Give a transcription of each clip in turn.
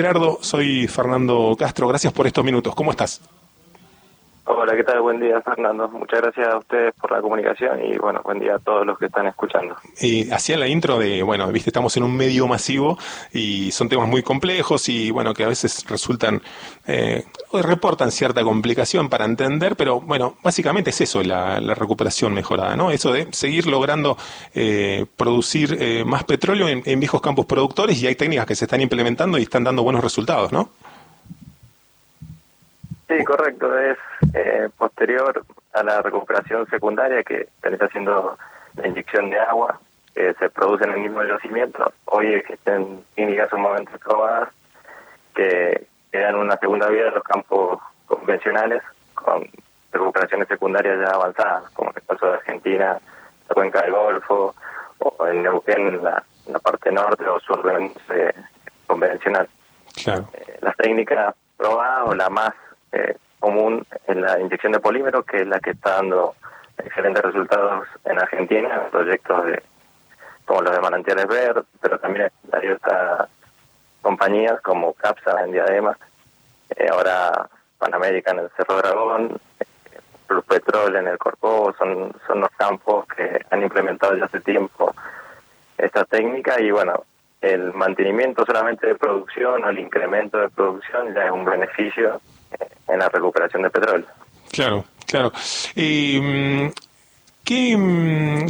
Gerardo, soy Fernando Castro, gracias por estos minutos. ¿Cómo estás? Hola, ¿qué tal? Buen día, Fernando. Muchas gracias a ustedes por la comunicación y, bueno, buen día a todos los que están escuchando. Hacía la intro de, bueno, viste, estamos en un medio masivo y son temas muy complejos y, bueno, que a veces resultan, o reportan cierta complicación para entender, pero, bueno, básicamente es eso, la recuperación mejorada, ¿no? Eso de seguir logrando producir más petróleo en viejos campos productores, y hay técnicas que se están implementando y están dando buenos resultados, ¿no? Sí, correcto. Es posterior a la recuperación secundaria que está haciendo la inyección de agua que se produce en el mismo yacimiento. Hoy existen técnicas sumamente probadas que dan una segunda vida a los campos convencionales con recuperaciones secundarias ya avanzadas, como en el caso de Argentina, la cuenca del Golfo, o en Neuquén, la parte norte o sur de convencional. Claro. Las técnicas probadas o la más común es la inyección de polímeros, que es la que está dando excelentes resultados en Argentina, en proyectos como los de Manantiales Verdes, pero también hay otras compañías como Capsa en Diadema, ahora Panamérica en el Cerro Dragón, Plus Petrol en el Corcovado. Son los campos que han implementado ya hace tiempo esta técnica, y bueno, el mantenimiento solamente de producción o el incremento de producción ya es un beneficio en la recuperación de petróleo. Claro, claro.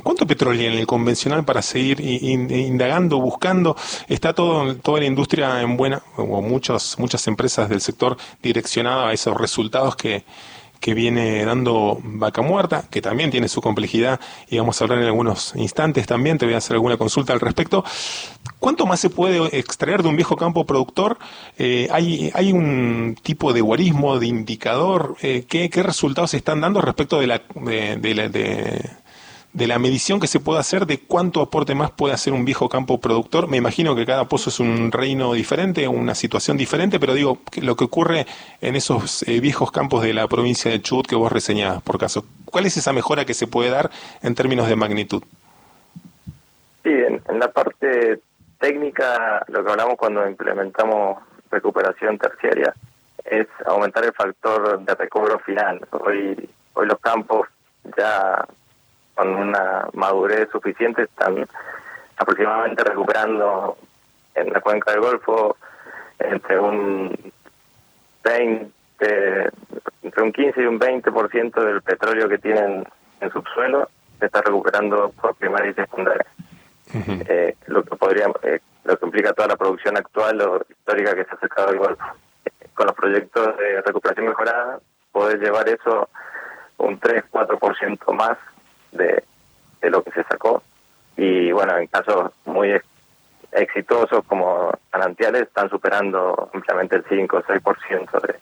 ¿Cuánto petróleo hay en el convencional para seguir indagando, buscando? ¿Está toda la industria en buena, o muchas empresas del sector direccionadas a esos resultados que viene dando Vaca Muerta, que también tiene su complejidad, y vamos a hablar en algunos instantes también, te voy a hacer alguna consulta al respecto? ¿Cuánto más se puede extraer de un viejo campo productor? ¿Hay un tipo de guarismo, de indicador? ¿Qué resultados se están dando respecto de la medición que se puede hacer de cuánto aporte más puede hacer un viejo campo productor? Me imagino que cada pozo es un reino diferente, una situación diferente, pero digo, lo que ocurre en esos viejos campos de la provincia de Chubut que vos reseñabas, por caso, ¿cuál es esa mejora que se puede dar en términos de magnitud? Sí, en la parte técnica, lo que hablamos cuando implementamos recuperación terciaria es aumentar el factor de recobro final. Hoy los campos ya con una madurez suficiente están aproximadamente recuperando en la cuenca del Golfo entre un 15 y un 20% del petróleo que tienen en subsuelo se está recuperando por primaria y secundaria. Uh-huh. Lo que implica toda la producción actual o histórica que se ha sacado del Golfo. Con los proyectos de recuperación mejorada podés llevar eso un 3-4% más de lo que se sacó, y bueno, en casos muy exitosos como Manantiales están superando ampliamente el 5 o 6%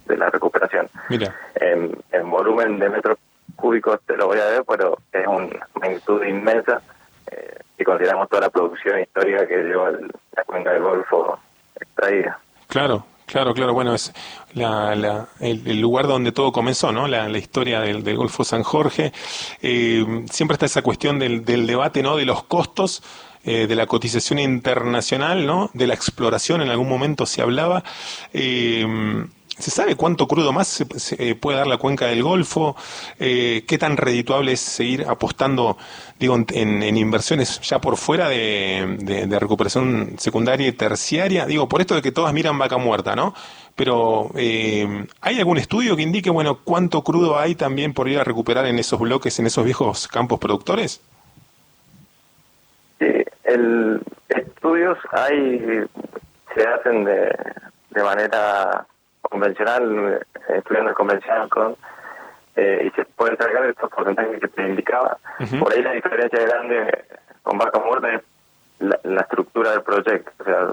de la recuperación. Mira. En volumen de metros cúbicos te lo voy a ver, pero es una magnitud inmensa si consideramos toda la producción histórica que lleva la cuenca del Golfo extraída. Claro, bueno, es el lugar donde todo comenzó, ¿no? La historia del Golfo San Jorge. Siempre está esa cuestión del debate, ¿no? De los costos, de la cotización internacional, ¿no? De la exploración, en algún momento se hablaba. ¿Se sabe cuánto crudo más se puede dar la cuenca del Golfo? ¿Qué tan redituable es seguir apostando, digo, en inversiones ya por fuera de recuperación secundaria y terciaria? Digo, por esto de que todas miran Vaca Muerta, ¿no? Pero, ¿hay algún estudio que indique, bueno, cuánto crudo hay también por ir a recuperar en esos bloques, en esos viejos campos productores? Sí, estudios se hacen de manera convencional, estudiando el convencional y se pueden cargar estos porcentajes que te indicaba. Uh-huh. Por ahí la diferencia grande con Vaca Muerta es la estructura del proyecto. O sea,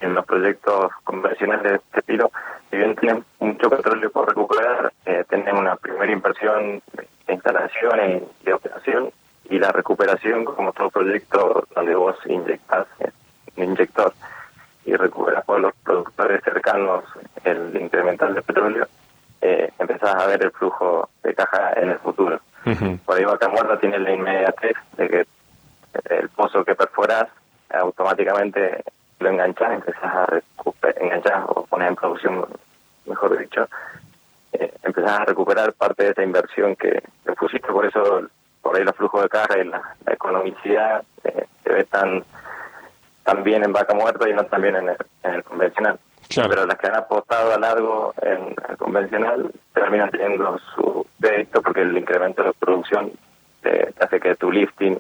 en los proyectos convencionales de este estilo, si bien tienen mucho petróleo por recuperar, tienen una primera inversión de instalación y de operación, y la recuperación, como todo proyecto donde vos inyectás un inyector y recuperas por los productores cercanos el incremental de petróleo, empezás a ver el flujo de caja en el futuro. Uh-huh. Por ahí Vaca Muerta tiene la inmediatez de que el pozo que perforás automáticamente lo enganchás, empezás a enganchás o pones en producción, mejor dicho, empezás a recuperar parte de esa inversión que pusiste. Por eso por ahí los flujos de caja y la economicidad se ve tan bien en vaca muerta y no tan bien en el convencional. Claro. Pero las que han apostado a largo en el convencional terminan teniendo su crédito, porque el incremento de producción te hace que tu lifting,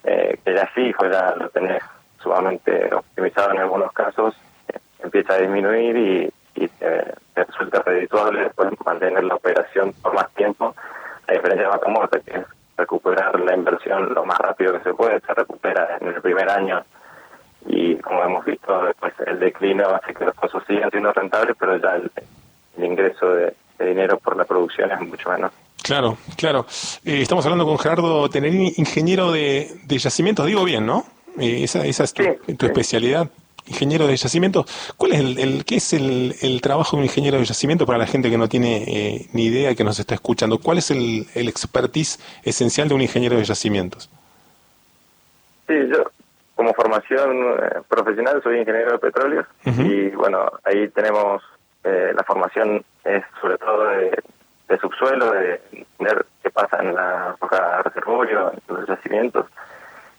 que ya fijo, ya lo tenés sumamente optimizado en algunos casos, empieza a disminuir y te resulta redituable después mantener la operación por más tiempo, a diferencia de vaca muerta, que es recuperar la inversión lo más rápido que se puede. Se recupera en el primer año y, como hemos visto, después el declino hace que los pozos sigan siendo rentables, pero ya el ingreso de dinero por la producción es mucho menor. Claro, claro. Estamos hablando con Gerardo Tenerini, ingeniero de yacimientos, digo bien, ¿no? Esa es tu especialidad, ingeniero de yacimientos. ¿Cuál es qué es el trabajo de un ingeniero de yacimiento para la gente que no tiene ni idea y que nos está escuchando? ¿Cuál es el expertise esencial de un ingeniero de yacimientos? Sí, yo como formación profesional soy ingeniero de petróleos. Y bueno, ahí tenemos la formación es sobre todo de subsuelo, de ver qué pasa en la roca reservorio, en los yacimientos,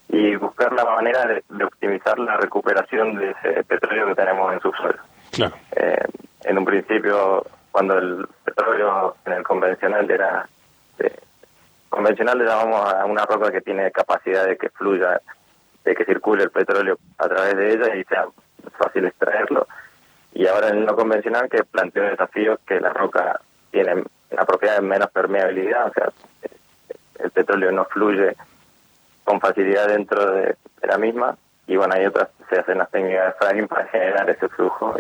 y buscar la manera de optimizar la recuperación de ese petróleo que tenemos en subsuelo. Claro. En un principio, cuando el petróleo en el convencional era... convencional le llamamos a una roca que tiene capacidad de que fluya, de que circule el petróleo a través de ella y sea fácil extraerlo. Y ahora en el no convencional, que plantea un desafío, que la roca tiene la propiedad de menos permeabilidad, o sea, el petróleo no fluye con facilidad dentro de la misma, y bueno, hay otras, se hacen las técnicas de fracking para generar ese flujo.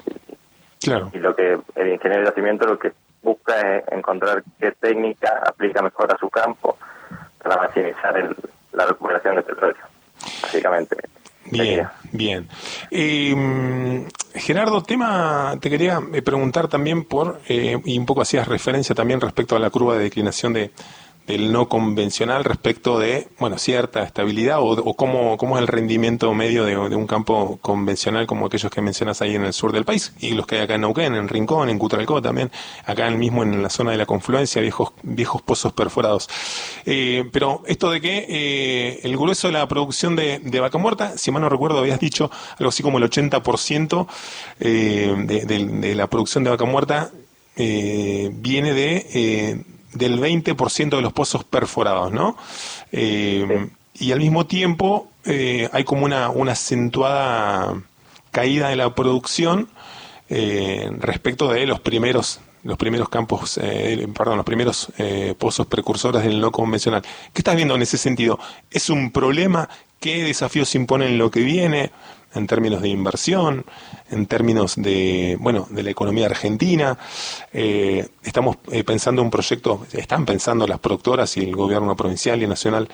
Claro. Y lo que el ingeniero de yacimiento lo que busca es encontrar qué técnica aplica mejor a su campo para maximizar la recuperación del petróleo, básicamente. Bien. Gerardo, te quería preguntar también y un poco hacías referencia también respecto a la curva de declinación del no convencional respecto de, cierta estabilidad o cómo es el rendimiento medio de un campo convencional como aquellos que mencionas ahí en el sur del país y los que hay acá en Neuquén, en Rincón, en Cutralcó también, acá mismo en la zona de la confluencia, viejos pozos perforados. Pero esto de que el grueso de la producción de vaca muerta, si mal no recuerdo, habías dicho algo así como el 80% de la producción de vaca muerta viene del 20% de los pozos perforados, ¿no? Y al mismo tiempo hay como una acentuada caída de la producción respecto de los primeros campos, los primeros pozos precursores del no convencional. ¿Qué estás viendo en ese sentido? ¿Es un problema? ¿Qué desafíos imponen en lo que viene en términos de inversión, en términos de la economía argentina? Estamos pensando un proyecto, están pensando las productoras y el gobierno provincial y nacional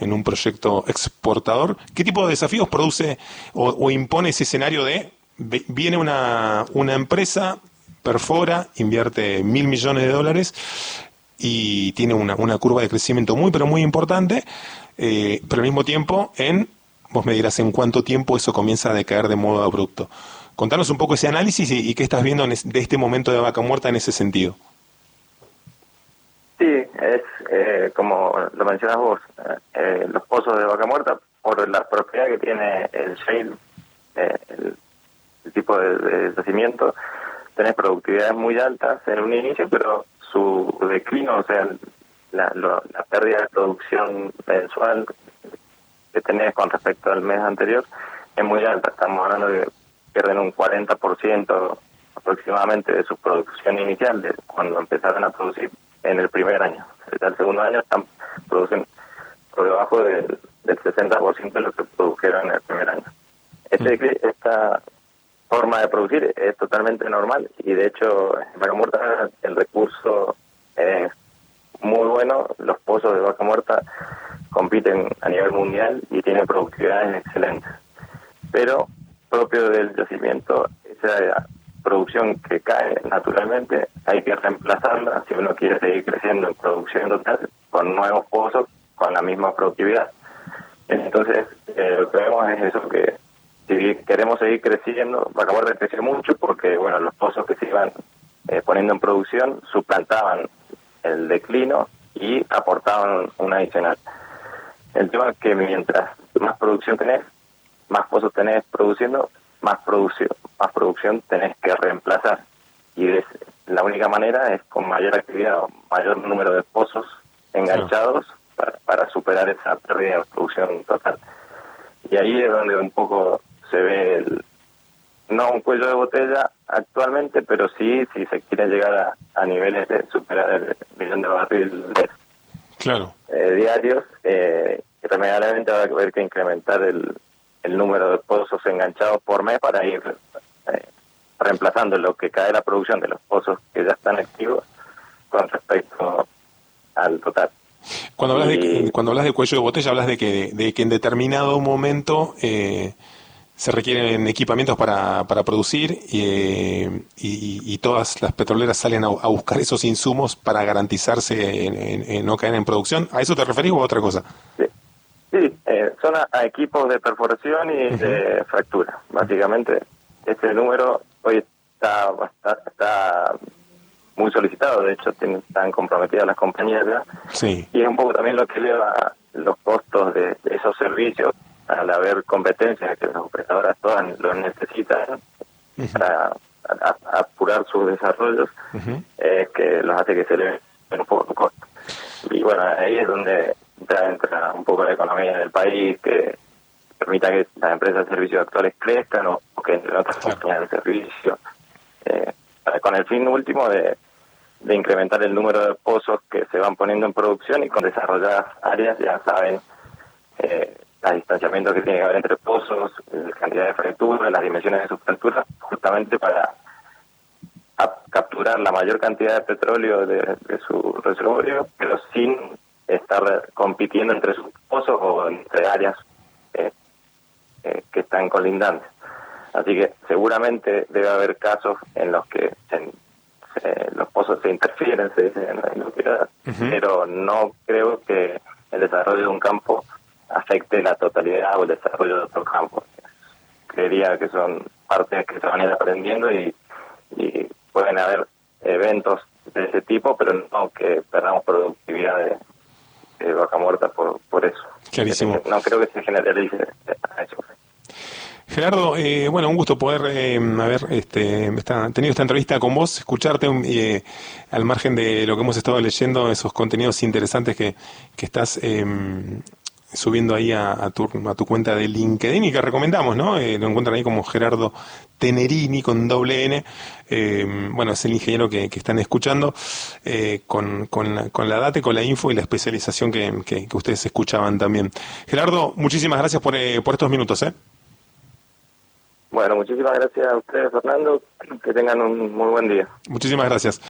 en un proyecto exportador. ¿Qué tipo de desafíos produce o impone ese escenario de viene una empresa, perfora, invierte $1.000 millones y tiene una curva de crecimiento muy pero muy importante, pero al mismo tiempo vos me dirás en cuánto tiempo eso comienza a decaer de modo abrupto? Contanos un poco ese análisis y qué estás viendo de este momento de vaca muerta en ese sentido. Sí, es como lo mencionas vos, los pozos de vaca muerta, por la propiedad que tiene el shale, el tipo de yacimiento, tenés productividades muy altas en un inicio, pero su declino, o sea, la pérdida de producción mensual que tenés con respecto al mes anterior es muy alta. Estamos hablando de que pierden un 40% aproximadamente de su producción inicial de cuando empezaron a producir en el primer año. Desde el segundo año producen por debajo del 60% de lo que produjeron en el primer año. Esta forma de producir es totalmente normal y de hecho en vaca muerta el recurso es muy bueno. Los pozos de vaca muerta compiten a nivel mundial y tienen productividades excelentes, pero propio del yacimiento, esa producción que cae naturalmente hay que reemplazarla si uno quiere seguir creciendo en producción total con nuevos pozos con la misma productividad. Entonces lo que vemos es eso, que si queremos seguir creciendo. Vaca Muerta creció mucho porque, bueno, los pozos que se iban poniendo en producción suplantaban el declino y aportaban un adicional. El tema es que mientras más producción tenés, más pozos tenés produciendo, más producción tenés que reemplazar. Y la única manera es con mayor actividad o mayor número de pozos enganchados para superar esa pérdida de producción total. Y ahí es donde un poco se ve no un cuello de botella actualmente, pero sí, si se quiere llegar a niveles de superar el millón de barriles diarios, irremediablemente va a haber que incrementar el número de pozos enganchados por mes para ir reemplazando lo que cae la producción de los pozos que ya están activos con respecto al total. Cuando hablas de cuello de botella, hablas de que en determinado momento se requieren equipamientos para producir y todas las petroleras salen a buscar esos insumos para garantizarse en no caer en producción. ¿A eso te referís o a otra cosa? Sí, son a equipos de perforación y de fractura. Básicamente, este número hoy está muy solicitado, de hecho están comprometidas las compañías ya, sí. Y es un poco también lo que eleva los costos de esos servicios al haber competencias que las operadoras todas lo necesitan para apurar sus desarrollos, que los hace que se eleven un poco los costos. Y bueno, ahí es donde ya entra un poco la economía del país, que permita que las empresas de servicios actuales crezcan o que entre otras compañías de servicios, con el fin último de incrementar el número de pozos que se van poniendo en producción, y con desarrolladas áreas ya saben el distanciamiento que tiene que haber entre pozos, la cantidad de fracturas, las dimensiones de sus fracturas, justamente para capturar la mayor cantidad de petróleo de su reservorio, pero sin estar compitiendo entre sus pozos o entre áreas que están colindantes. Así que seguramente debe haber casos en los que los pozos se interfieren, se dice en la industria, pero no creo que el desarrollo de un campo afecte la totalidad o el desarrollo de otro campo. Creería que son partes que se van a ir aprendiendo y pueden haber eventos de ese tipo, pero no que perdamos productividad de Vaca Muerta por eso. Clarísimo. No creo que se generalice a eso. Gerardo, bueno, un gusto poder haber tenido esta entrevista con vos, escucharte al margen de lo que hemos estado leyendo, esos contenidos interesantes que estás subiendo ahí a tu cuenta de LinkedIn y que recomendamos, ¿no? Lo encuentran ahí como Gerardo Tenerini con doble N. Bueno, es el ingeniero que están escuchando con la data, con la info y la especialización que ustedes escuchaban también. Gerardo, muchísimas gracias por estos minutos, Bueno, muchísimas gracias a ustedes, Fernando. Que tengan un muy buen día. Muchísimas gracias.